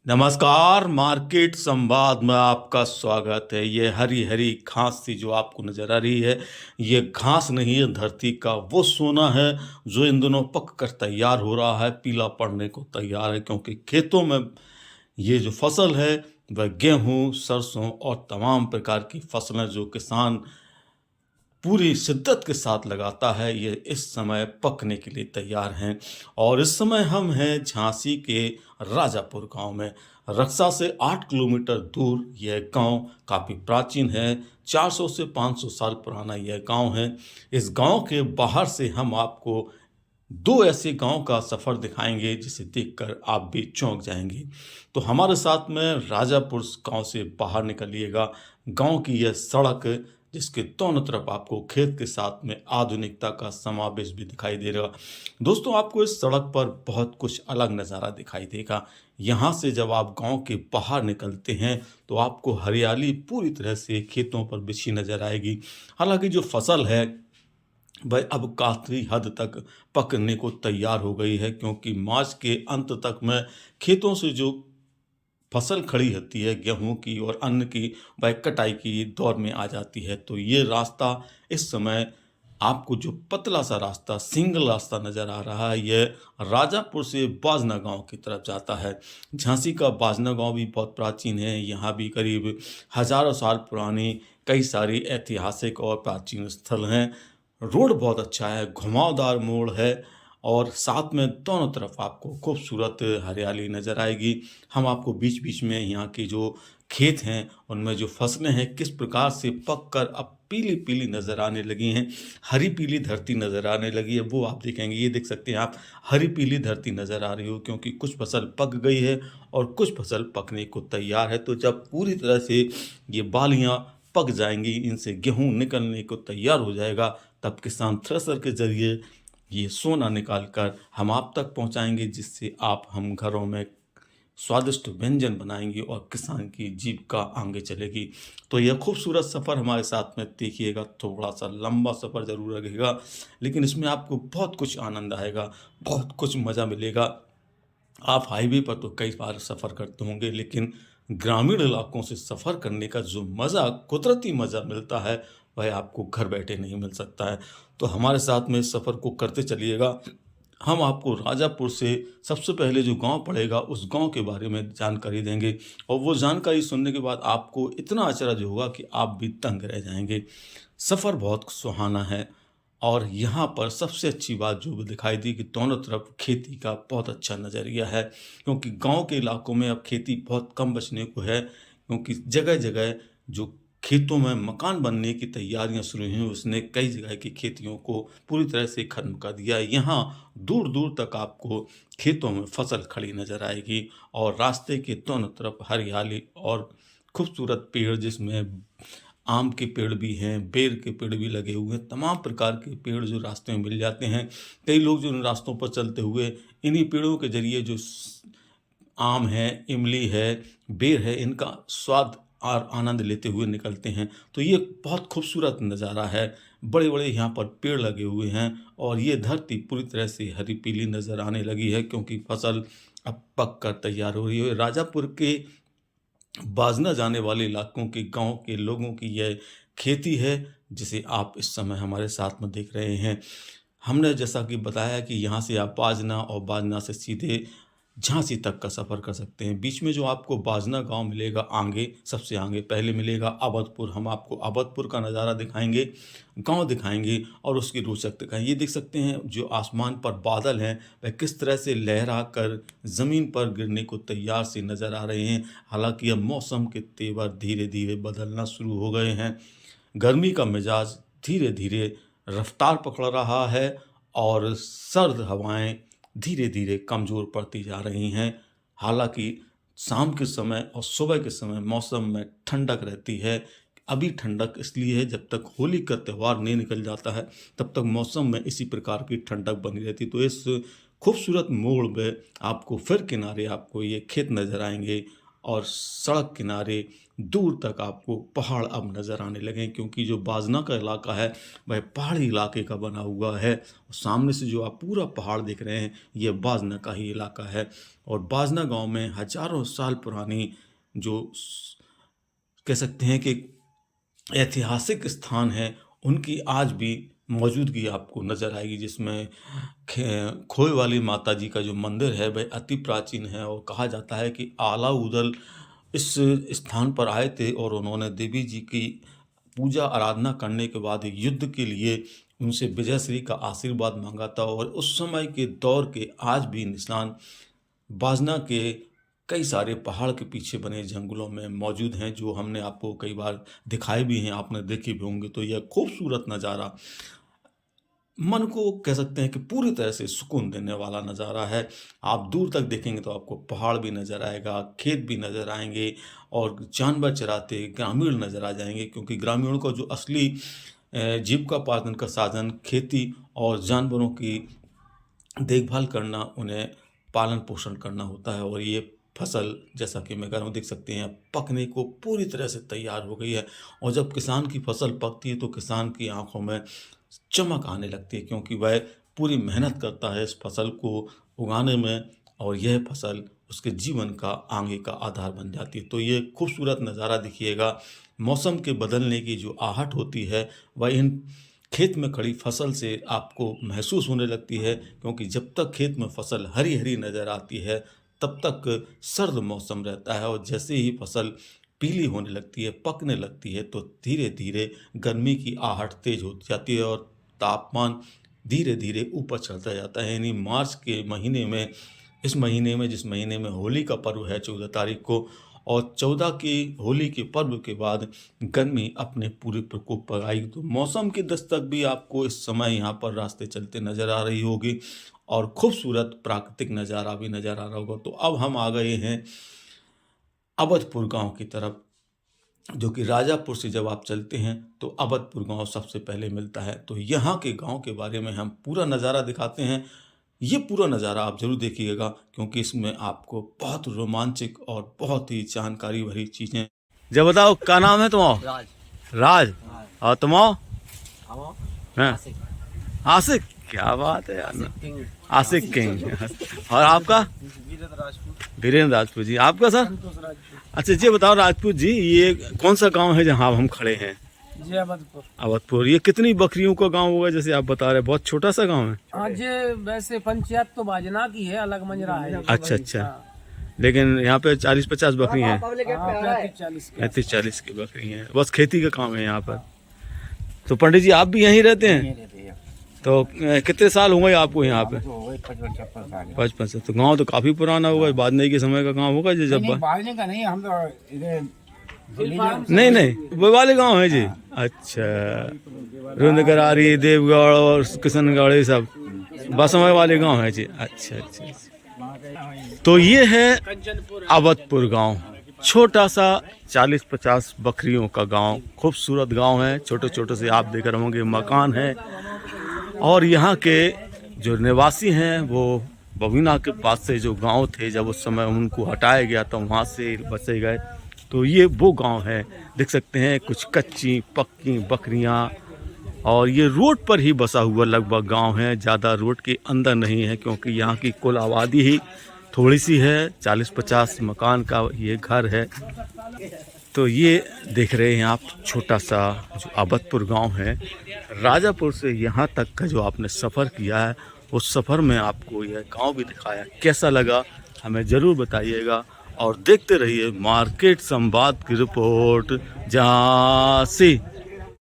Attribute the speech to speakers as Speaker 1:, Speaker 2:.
Speaker 1: नमस्कार, मार्केट संवाद में आपका स्वागत है। ये हरी-हरी घास सी जो आपको नज़र आ रही है, ये घास नहीं है, धरती का वो सोना है जो इन दिनों पक कर तैयार हो रहा है, पीला पड़ने को तैयार है क्योंकि खेतों में ये जो फसल है, वह गेहूँ, सरसों और तमाम प्रकार की फसलें जो किसान पूरी शिद्दत के साथ लगाता है, ये इस समय पकने के लिए तैयार हैं। और इस समय हम हैं झांसी के राजापुर गांव में। रक्सा से 8 किलोमीटर दूर यह गांव काफ़ी प्राचीन है। 400 से 500 साल पुराना यह गांव है। इस गांव के बाहर से हम आपको दो ऐसे गांव का सफ़र दिखाएंगे जिसे देखकर आप भी चौंक जाएंगे। तो हमारे साथ में राजापुर गांव से बाहर निकलिएगा। गांव की यह सड़क जिसके दोनों तरफ आपको खेत के साथ में आधुनिकता का समावेश भी दिखाई दे रहा। दोस्तों, आपको इस सड़क पर बहुत कुछ अलग नज़ारा दिखाई देगा। यहाँ से जब आप गांव के बाहर निकलते हैं तो आपको हरियाली पूरी तरह से खेतों पर बिछी नज़र आएगी। हालांकि जो फसल है वह अब काफ़ी हद तक पकने को तैयार हो गई है क्योंकि मार्च के अंत तक में खेतों से जो फसल खड़ी होती है गेहूं की और अन्न की, वह कटाई की दौर में आ जाती है। तो ये रास्ता इस समय आपको जो पतला सा रास्ता सिंगल रास्ता नज़र आ रहा है, यह राजापुर से बाजना गांव की तरफ जाता है। झांसी का बाजना गांव भी बहुत प्राचीन है। यहाँ भी करीब हजारों साल पुरानी कई सारी ऐतिहासिक और प्राचीन स्थल हैं। रोड बहुत अच्छा है, घुमावदार मोड़ है और साथ में दोनों तरफ आपको खूबसूरत हरियाली नज़र आएगी। हम आपको बीच-बीच में यहाँ के जो खेत हैं, उनमें जो फसलें हैं, किस प्रकार से पक कर अब पीली-पीली नज़र आने लगी हैं, हरी पीली धरती नज़र आने लगी है, वो आप देखेंगे। ये देख सकते हैं आप, हरी पीली धरती नज़र आ रही हो क्योंकि कुछ फसल पक गई है और कुछ फसल पकने को तैयार है। तो जब पूरी तरह से ये बालियाँ पक जाएँगी, इनसे गेहूँ निकलने को तैयार हो जाएगा, तब किसान थ्रेशर के ज़रिए ये सोना निकाल कर हम आप तक पहुंचाएंगे, जिससे आप हम घरों में स्वादिष्ट व्यंजन बनाएंगे और किसान की जीविका आगे चलेगी। तो यह खूबसूरत सफ़र हमारे साथ में देखिएगा। थोड़ा सा लंबा सफ़र ज़रूर लगेगा, लेकिन इसमें आपको बहुत कुछ आनंद आएगा, बहुत कुछ मज़ा मिलेगा। आप हाईवे पर तो कई बार सफ़र करते होंगे, लेकिन ग्रामीण इलाकों से सफ़र करने का जो मज़ा, कुदरती मज़ा मिलता है, वह आपको घर बैठे नहीं मिल सकता है। तो हमारे साथ में इस सफ़र को करते चलिएगा। हम आपको राजापुर से सबसे पहले जो गांव पड़ेगा, उस गांव के बारे में जानकारी देंगे और वो जानकारी सुनने के बाद आपको इतना अचरज होगा कि आप भी दंग रह जाएंगे। सफ़र बहुत सुहाना है और यहाँ पर सबसे अच्छी बात जो दिखाई दी कि दोनों तरफ खेती का बहुत अच्छा नज़रिया है क्योंकि गांव के इलाकों में अब खेती बहुत कम बचने को है क्योंकि जगह-जगह जो खेतों में मकान बनने की तैयारियां शुरू हुई, उसने कई जगह की खेतियों को पूरी तरह से खत्म कर दिया है। यहाँ दूर-दूर तक आपको खेतों में फसल खड़ी नज़र आएगी और रास्ते के दोनों तरफ हरियाली और खूबसूरत पेड़, जिसमें आम के पेड़ भी हैं, बेर के पेड़ भी लगे हुए हैं, तमाम प्रकार के पेड़ जो रास्ते में मिल जाते हैं। कई लोग जो इन रास्तों पर चलते हुए इन्हीं पेड़ों के ज़रिए जो आम है, इमली है, बेर है, इनका स्वाद और आनंद लेते हुए निकलते हैं। तो ये बहुत खूबसूरत नज़ारा है। बड़े-बड़े यहाँ पर पेड़ लगे हुए हैं और ये धरती पूरी तरह से हरी पीली नज़र आने लगी है क्योंकि फसल अब पक कर तैयार हो रही है। राजापुर के बाजना जाने वाले इलाकों के गाँव के लोगों की यह खेती है, जिसे आप इस समय हमारे साथ में देख रहे हैं। हमने जैसा कि बताया कि यहाँ से आप बाजना और बाजना से सीधे झांसी तक का सफ़र कर सकते हैं। बीच में जो आपको बाजना गांव मिलेगा, आगे सबसे आगे पहले मिलेगा अवधपुर। हम आपको अवधपुर का नज़ारा दिखाएंगे, गांव दिखाएंगे और उसकी रोचक दिखाएंगे। ये देख सकते हैं जो आसमान पर बादल हैं, वह किस तरह से लहरा कर ज़मीन पर गिरने को तैयार से नज़र आ रहे हैं। हालांकि अब मौसम के तेवर धीरे धीरे बदलना शुरू हो गए हैं। गर्मी का मिजाज धीरे धीरे रफ्तार पकड़ रहा है और सर्द हवाएं धीरे धीरे कमज़ोर पड़ती जा रही हैं। हालांकि शाम के समय और सुबह के समय मौसम में ठंडक रहती है। अभी ठंडक इसलिए है, जब तक होली का त्यौहार नहीं निकल जाता है तब तक मौसम में इसी प्रकार की ठंडक बनी रहती। तो इस खूबसूरत मोड़ में आपको फिर किनारे आपको ये खेत नज़र आएंगे और सड़क किनारे दूर तक आपको पहाड़ अब नज़र आने लगे, क्योंकि जो बाजना का इलाका है वह पहाड़ी इलाके का बना हुआ है। सामने से जो आप पूरा पहाड़ देख रहे हैं ये बाजना का ही इलाका है। और बाजना गांव में हजारों साल पुरानी जो कह सकते हैं कि ऐतिहासिक स्थान है, उनकी आज भी मौजूदगी आपको नज़र आएगी, जिसमें खोए वाली माता जी का जो मंदिर है वह अति प्राचीन है। और कहा जाता है कि अलाउद्दीन इस स्थान पर आए थे और उन्होंने देवी जी की पूजा आराधना करने के बाद युद्ध के लिए उनसे विजयश्री का आशीर्वाद मांगा था। और उस समय के दौर के आज भी निशान बाजना के कई सारे पहाड़ के पीछे बने जंगलों में मौजूद हैं, जो हमने आपको कई बार दिखाए भी हैं, आपने देखे भी होंगे। तो यह खूबसूरत नज़ारा मन को कह सकते हैं कि पूरी तरह से सुकून देने वाला नज़ारा है। आप दूर तक देखेंगे तो आपको पहाड़ भी नज़र आएगा, खेत भी नज़र आएंगे और जानवर चराते ग्रामीण नज़र आ जाएंगे, क्योंकि ग्रामीणों का जो असली जीविकोपार्जन का साधन खेती और जानवरों की देखभाल करना, उन्हें पालन पोषण करना होता है। और ये फसल जैसा कि मैं कह रहा हूँ, देख सकते हैं पकने को पूरी तरह से तैयार हो गई है। और जब किसान की फसल पकती है तो किसान की आंखों में चमक आने लगती है, क्योंकि वह पूरी मेहनत करता है इस फसल को उगाने में, और यह फसल उसके जीवन का आगे का आधार बन जाती है। तो ये खूबसूरत नज़ारा देखिएगा। मौसम के बदलने की जो आहट होती है वह इन खेत में खड़ी फसल से आपको महसूस होने लगती है, क्योंकि जब तक खेत में फसल हरी हरी नज़र आती है तब तक सर्द मौसम रहता है। और जैसे ही फसल पीली होने लगती है, पकने लगती है, तो धीरे धीरे गर्मी की आहट तेज हो जाती है और तापमान धीरे धीरे ऊपर चलता जाता है। यानी मार्च के महीने में, इस महीने में जिस महीने में होली का पर्व है 14 तारीख को, और 14 की होली के पर्व के बाद गर्मी अपने पूरे प्रकोप पर आई। तो मौसम की दस्तक भी आपको इस समय यहाँ पर रास्ते चलते नज़र आ रही होगी और खूबसूरत प्राकृतिक नज़ारा भी नज़र आ रहा होगा। तो अब हम आ गए हैं अवधपुर गांव की तरफ, जो कि राजापुर से जब आप चलते हैं तो अवधपुर गांव सबसे पहले मिलता है। तो यहाँ के गांव के बारे में हम पूरा नज़ारा दिखाते हैं। ये पूरा नज़ारा आप जरूर देखिएगा, क्योंकि इसमें आपको बहुत रोमांचक और बहुत ही जानकारी भरी चीज़ें। जब बताओ क्या नाम है तुम्हारा? राज। और तुम्हारा? आसिक। क्या बात है यार, आसिक किंग। और आपका? वीरेंद्र राजपूत जी। आपका सर? अच्छा ये बताओ राजपूत जी, ये कौन सा गांव है जहाँ हम खड़े हैं?
Speaker 2: जी अवधपुर।
Speaker 1: अवधपुर। ये कितनी बकरियों का गांव होगा जैसे आप बता रहे हैं? बहुत छोटा सा गांव है।
Speaker 2: हाँ जी, वैसे पंचायत तो बाजना की है, अलग मंजरा है।
Speaker 1: अच्छा अच्छा। लेकिन यहाँ पे 40-50 बकरी हैं।
Speaker 2: 35-40
Speaker 1: की बकरी हैं। बस खेती का काम है यहाँ पर। तो पंडित जी आप भी यहीं रहते हैं? तो कितने साल हुए आपको यहाँ पे? 55 से। तो गांव तो काफी पुराना होगा, बाजने के समय का गांव होगा जी? जब
Speaker 2: बाजने का नहीं, हम तो
Speaker 1: नहीं वो वाले गांव है जी। अच्छा, रुंदकरारी, देवगढ़ और किशनगढ़, ये सब बसमय वाले गांव है जी। अच्छा अच्छा। तो ये है अवधपुर गांव, छोटा सा 40-50 बकरियों का गांव। खूबसूरत गांव है, छोटे छोटे से आप देख रहे होंगे मकान है। और यहाँ के जो निवासी हैं वो बबीना के पास से जो गांव थे, जब उस समय उनको हटाया गया तो वहाँ से बसे गए। तो ये वो गांव है, देख सकते हैं कुछ कच्ची पक्की बकरियां। और ये रोड पर ही बसा हुआ लगभग गांव है, ज़्यादा रोड के अंदर नहीं है, क्योंकि यहाँ की कुल आबादी ही थोड़ी सी है। 40-50 मकान का ये घर है। तो ये देख रहे हैं आप छोटा सा जो अवधपुर गांव है। राजापुर से यहाँ तक का जो आपने सफ़र किया है, उस सफ़र में आपको यह गांव भी दिखाया, कैसा लगा हमें ज़रूर बताइएगा। और देखते रहिए मार्केट संवाद की रिपोर्ट झांसी।